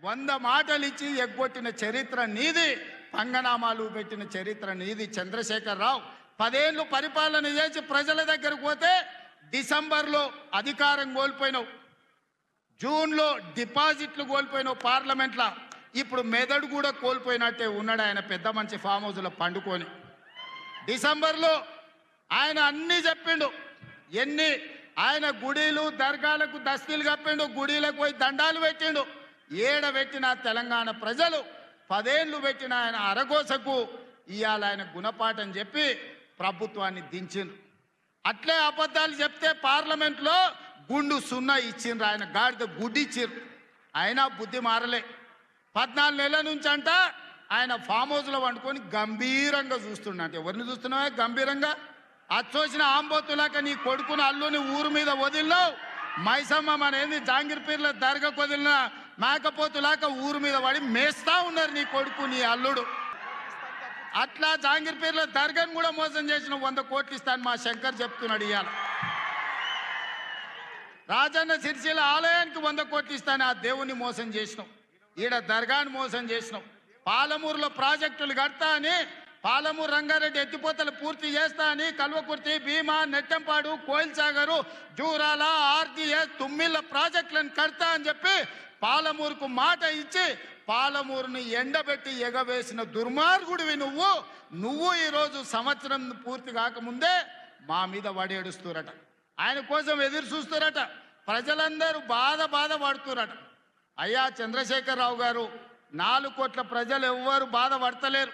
100 మాటలు ఇచ్చి ఎగ్గొట్టిన చరిత్ర నీది, పంగనామాలు పెట్టిన చరిత్ర నీది చంద్రశేఖర్ రావు. 10 ఏళ్ళు పరిపాలన చేసి ప్రజల దగ్గరకు పోతే డిసెంబర్లో అధికారం కోల్పోయినావు, జూన్లో డిపాజిట్లు కోల్పోయినావు పార్లమెంట్లో. ఇప్పుడు మెదడు కూడా కోల్పోయినట్టే ఉన్నాడు ఆయన పెద్ద మంచి ఫామ్ హౌస్లో పండుకొని. డిసెంబర్లో ఆయన అన్నీ చెప్పిండు, ఆయన గుడీలు దర్గాలకు దస్తీలు కప్పిండు, గుడీలకు పోయి దండాలు పెట్టిండు. పెట్టిన తెలంగాణ ప్రజలు 10 ఏళ్ళు పెట్టిన ఆయన అరగోసకు ఇవాళ ఆయన గుణపాఠం చెప్పి ప్రభుత్వాన్ని దించిండ్రు. అట్లే అబద్ధాలు చెప్తే పార్లమెంట్లో గుండు సున్నా ఇచ్చిండ్రు, ఆయన గాడిద గుడ్డిచ్చిర్రు. అయినా బుద్ధి మారలే. 14 నెలల నుంచి అంట ఆయన ఫామ్ హౌస్లో వండుకొని గంభీరంగా చూస్తుండ. ఎవరిని చూస్తున్నావా గంభీరంగా? అచ్చోసిన ఆంబోతులాక నీ కొడుకును అల్లుని ఊరు మీద వదిలినావు. మైసమ్మ అనేది జాంగీర్పీర్ల దర్గాకు వదిలిన మేకపోతులాక ఊరు మీద పడి మేస్తా ఉన్నారు నీ కొడుకు నీ అల్లుడు. అట్లా జాంగీర్పీర్ల దర్గాను కూడా మోసం చేసిన 100 కోట్లు ఇస్తాను మా శంకర్ చెప్తున్నాడు. ఇవాళ రాజన్న సిరిసిల్ల ఆలయానికి 100 కోట్లు ఇస్తాను, ఆ దేవుణ్ణి మోసం చేసినాం. ఈడ దర్గాను మోసం చేసినాం. పాలమూరులో ప్రాజెక్టులు కడతా అని, పాలమూరు రంగారెడ్డి ఎత్తిపోతలు పూర్తి చేస్తా అని, కల్వకుర్తి, భీమా, నెట్టంపాడు, కోయిల్ సాగరు, జూరాల, ఆర్జీఎస్, తుమ్మిళ్ళ ప్రాజెక్టులను కడతా అని చెప్పి పాలమూరుకు మాట ఇచ్చి పాలమూరుని ఎండబెట్టి ఎగవేసిన దుర్మార్గుడివి నువ్వు ఈరోజు సంవత్సరం పూర్తి కాకముందే మా మీద వడేడుస్తురట. ఆయన కోసం ఎదురు చూస్తురట. ప్రజలందరూ బాధ పడుతురట. అయ్యా చంద్రశేఖరరావు గారు, 4 కోట్ల ప్రజలు ఎవ్వరు బాధపడతలేరు.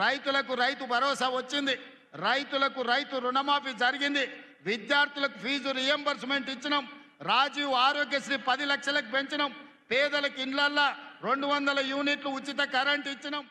రైతులకు రైతు భరోసా వచ్చింది, రైతులకు రైతు రుణమాఫీ జరిగింది, విద్యార్థులకు ఫీజు రియంబర్స్మెంట్ ఇచ్చినాం, రాజీవ్ ఆరోగ్యశ్రీ 10 లక్షలకు పెంచినాం, పేదలకు ఇండ్లల్లా 200 యూనిట్లు ఉచిత కరెంట్ ఇచ్చినాం.